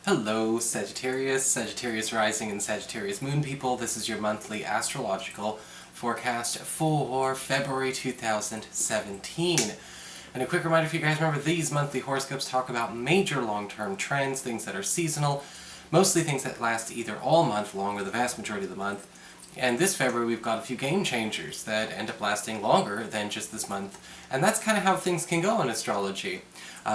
Hello Sagittarius, Sagittarius rising and Sagittarius moon people. This is your monthly astrological forecast for February 2017. And a quick reminder for you guys, remember these monthly horoscopes talk about major long-term trends, things that are seasonal, mostly things that last either all month long or the vast majority of the month. And this February we've got a few game changers that end up lasting longer than just this month. And that's kind of how things can go in astrology.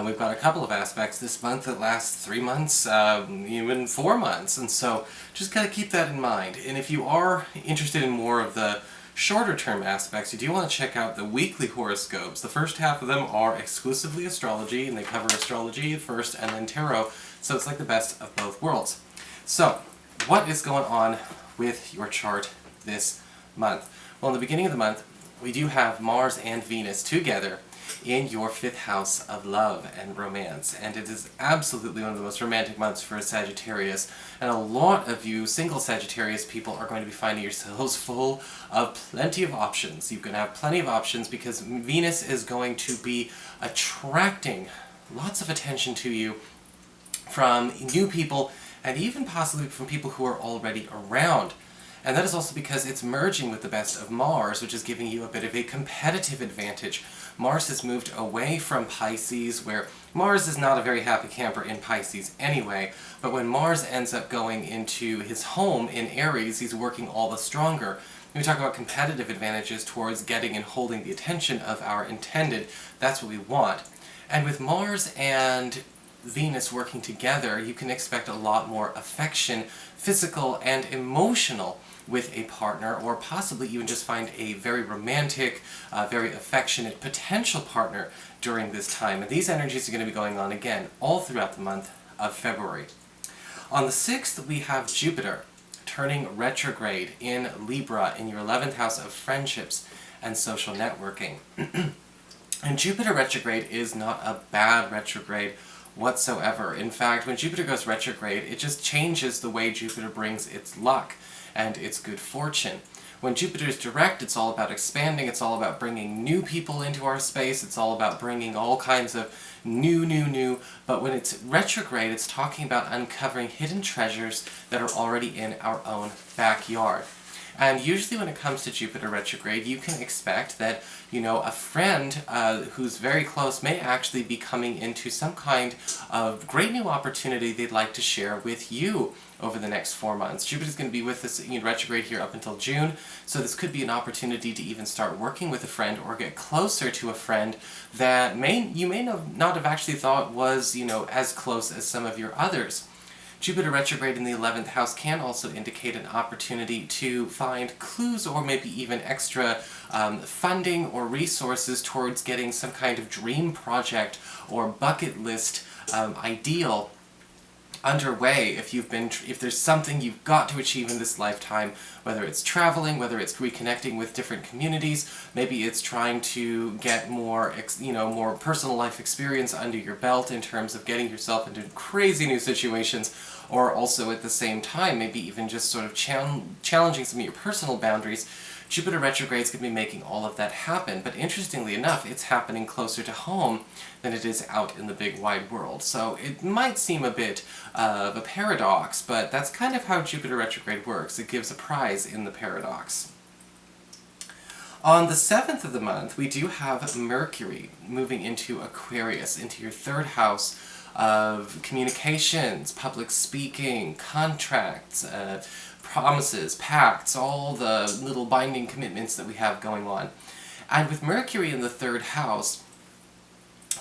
We've got a couple of aspects this month that last 3 months, even 4 months, and so just gotta keep that in mind. And if you are interested in more of the shorter term aspects, you do want to check out the weekly horoscopes. The first half of them are exclusively astrology, and they cover astrology first and then tarot, so it's like the best of both worlds. So, what is going on with your chart this month? Well, in the beginning of the month, we do have Mars and Venus together in your 5th house of love and romance, and it is absolutely one of the most romantic months for a Sagittarius, and a lot of you single Sagittarius people are going to be finding yourselves full of plenty of options. You're going to have plenty of options because Venus is going to be attracting lots of attention to you from new people and even possibly from people who are already around. And that is also because it's merging with the best of Mars, which is giving you a bit of a competitive advantage. Mars has moved away from Pisces, where Mars is not a very happy camper in Pisces anyway, but when Mars ends up going into his home in Aries, he's working all the stronger. When we talk about competitive advantages towards getting and holding the attention of our intended, that's what we want. And with Mars and Venus working together, you can expect a lot more affection, physical and emotional, with a partner, or possibly even just find a very romantic, very affectionate potential partner during this time. And these energies are going to be going on again all throughout the month of February. On the 6th, we have Jupiter turning retrograde in Libra in your 11th house of friendships and social networking. And Jupiter retrograde is not a bad retrograde whatsoever. In fact, when Jupiter goes retrograde, it just changes the way Jupiter brings its luck and its good fortune. When Jupiter is direct, it's all about expanding, it's all about bringing new people into our space, it's all about bringing all kinds of new, but when it's retrograde, it's talking about uncovering hidden treasures that are already in our own backyard. And usually when it comes to Jupiter retrograde, you can expect that, a friend who's very close may actually be coming into some kind of great new opportunity they'd like to share with you over the next 4 months. Jupiter's going to be with us in retrograde here up until June, so this could be an opportunity to even start working with a friend or get closer to a friend that you may not have actually thought was, as close as some of your others. Jupiter retrograde in the 11th house can also indicate an opportunity to find clues or maybe even extra funding or resources towards getting some kind of dream project or bucket list ideal underway if there's something you've got to achieve in this lifetime, whether it's traveling, whether it's reconnecting with different communities, maybe it's trying to get more personal life experience under your belt in terms of getting yourself into crazy new situations, or also at the same time maybe even just sort of challenging some of your personal boundaries. Jupiter retrograde is going to be making all of that happen, but interestingly enough, it's happening closer to home than it is out in the big wide world. So it might seem a bit of a paradox, but that's kind of how Jupiter retrograde works. It gives a prize in the paradox. On the 7th of the month, we do have Mercury moving into Aquarius, into your 3rd house of communications, public speaking, contracts, promises, pacts, all the little binding commitments that we have going on. And with Mercury in the 3rd house,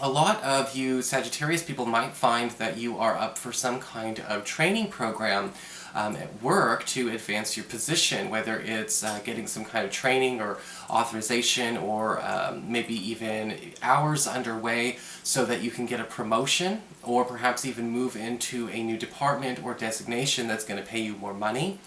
a lot of you Sagittarius people might find that you are up for some kind of training program at work to advance your position, whether it's getting some kind of training or authorization or maybe even hours underway so that you can get a promotion or perhaps even move into a new department or designation that's going to pay you more money.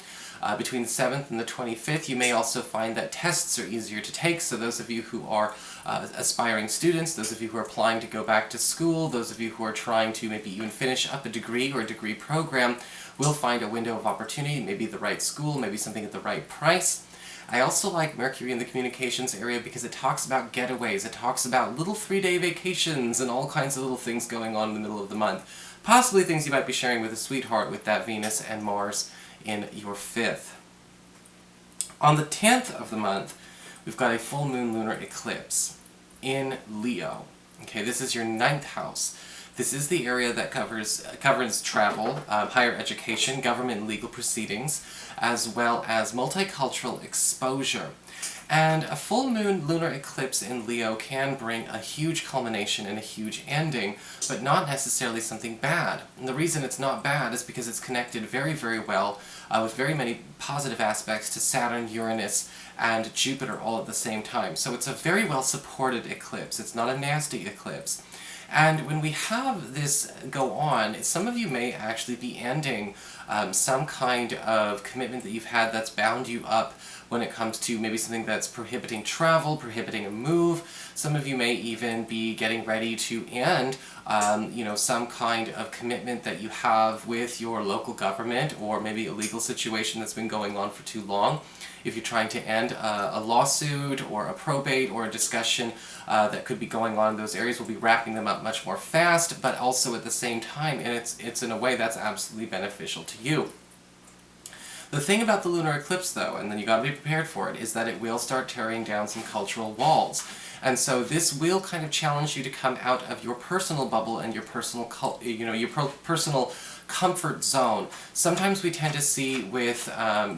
Between the 7th and the 25th, you may also find that tests are easier to take, so those of you who are aspiring students, those of you who are applying to go back to school, those of you who are trying to maybe even finish up a degree or a degree program, will find a window of opportunity, maybe the right school, maybe something at the right price. I also like Mercury in the communications area because it talks about getaways, it talks about little 3-day vacations and all kinds of little things going on in the middle of the month. possibly things you might be sharing with a sweetheart with that Venus and Mars in your 5th. On the 10th of the month, we've got a full moon lunar eclipse in Leo. Okay, this is your 9th house. This is the area that governs travel, higher education, government and legal proceedings, as well as multicultural exposure. And a full moon lunar eclipse in Leo can bring a huge culmination and a huge ending, but not necessarily something bad. And the reason it's not bad is because it's connected very, very well with very many positive aspects to Saturn, Uranus, and Jupiter all at the same time. So it's a very well supported eclipse. It's not a nasty eclipse. And when we have this go on, some of you may actually be ending some kind of commitment that you've had that's bound you up when it comes to maybe something that's prohibiting travel, prohibiting a move. Some of you may even be getting ready to end some kind of commitment that you have with your local government, or maybe a legal situation that's been going on for too long. If you're trying to end a lawsuit or a probate or a discussion that could be going on in those areas, we'll be wrapping them up much more fast, but also at the same time, and it's in a way that's absolutely beneficial to you. The thing about the lunar eclipse, though, and then you got to be prepared for it, is that it will start tearing down some cultural walls. And so this will kind of challenge you to come out of your personal bubble and your personal, personal comfort zone. Sometimes we tend to see with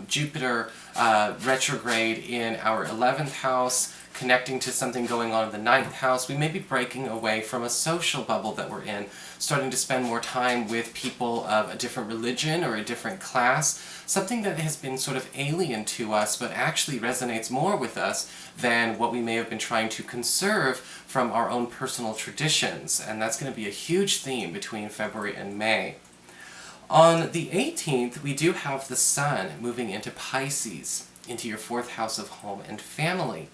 Jupiter retrograde in our 11th house, connecting to something going on in the 9th house, we may be breaking away from a social bubble that we're in, starting to spend more time with people of a different religion or a different class, something that has been sort of alien to us but actually resonates more with us than what we may have been trying to conserve from our own personal traditions. And that's going to be a huge theme between February and May. On the 18th, we do have the Sun moving into Pisces, into your 4th house of home and family.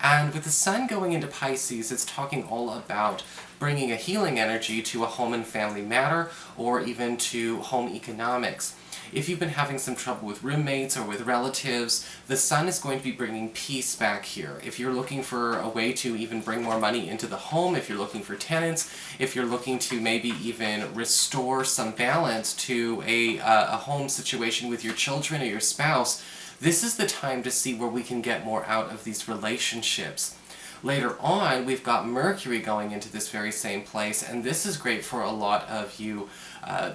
And with the Sun going into Pisces, it's talking all about bringing a healing energy to a home and family matter, or even to home economics. If you've been having some trouble with roommates or with relatives, the Sun is going to be bringing peace back here. If you're looking for a way to even bring more money into the home, if you're looking for tenants, if you're looking to maybe even restore some balance to a home situation with your children or your spouse, this is the time to see where we can get more out of these relationships. Later on, we've got Mercury going into this very same place, and this is great for a lot of you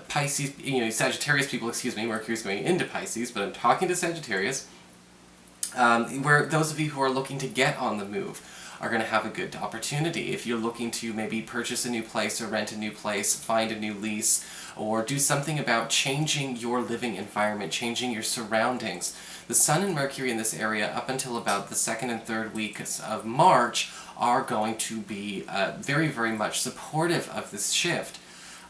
Pisces, Sagittarius people, Mercury's going into Pisces, but I'm talking to Sagittarius, where those of you who are looking to get on the move are going to have a good opportunity. If you're looking to maybe purchase a new place or rent a new place, find a new lease, or do something about changing your living environment, changing your surroundings. The Sun and Mercury in this area up until about the 2nd and 3rd weeks of March are going to be very, very much supportive of this shift.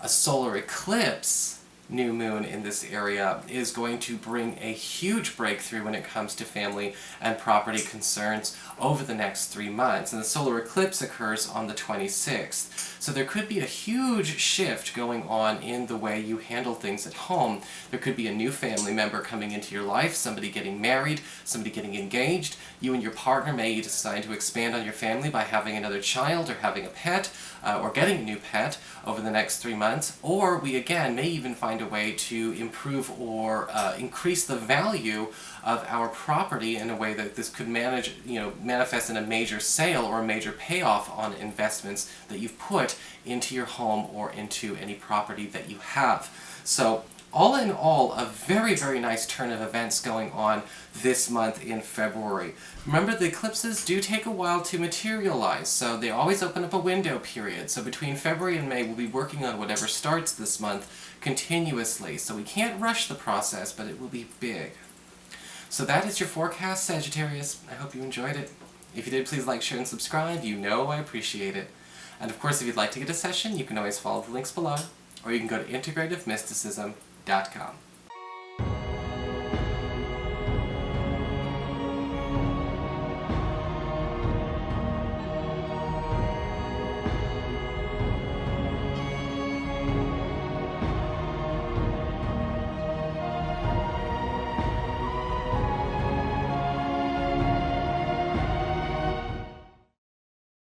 A solar eclipse new moon in this area is going to bring a huge breakthrough when it comes to family and property concerns over the next 3 months. And the solar eclipse occurs on the 26th. So there could be a huge shift going on in the way you handle things at home. There could be a new family member coming into your life, somebody getting married, somebody getting engaged. You and your partner may decide to expand on your family by having another child or having a pet, or getting a new pet over the next 3 months. Or we again may even find a way to improve or increase the value of our property in a way that this could manifest in a major sale or a major payoff on investments that you've put into your home or into any property that you have. So all in all, a very, very nice turn of events going on this month in February. Remember, the eclipses do take a while to materialize, so they always open up a window period. So between February and May, we'll be working on whatever starts this month continuously. So we can't rush the process, but it will be big. So that is your forecast, Sagittarius. I hope you enjoyed it. If you did, please like, share, and subscribe. You know I appreciate it. And of course, if you'd like to get a session, you can always follow the links below, or you can go to integrativemysticism.com.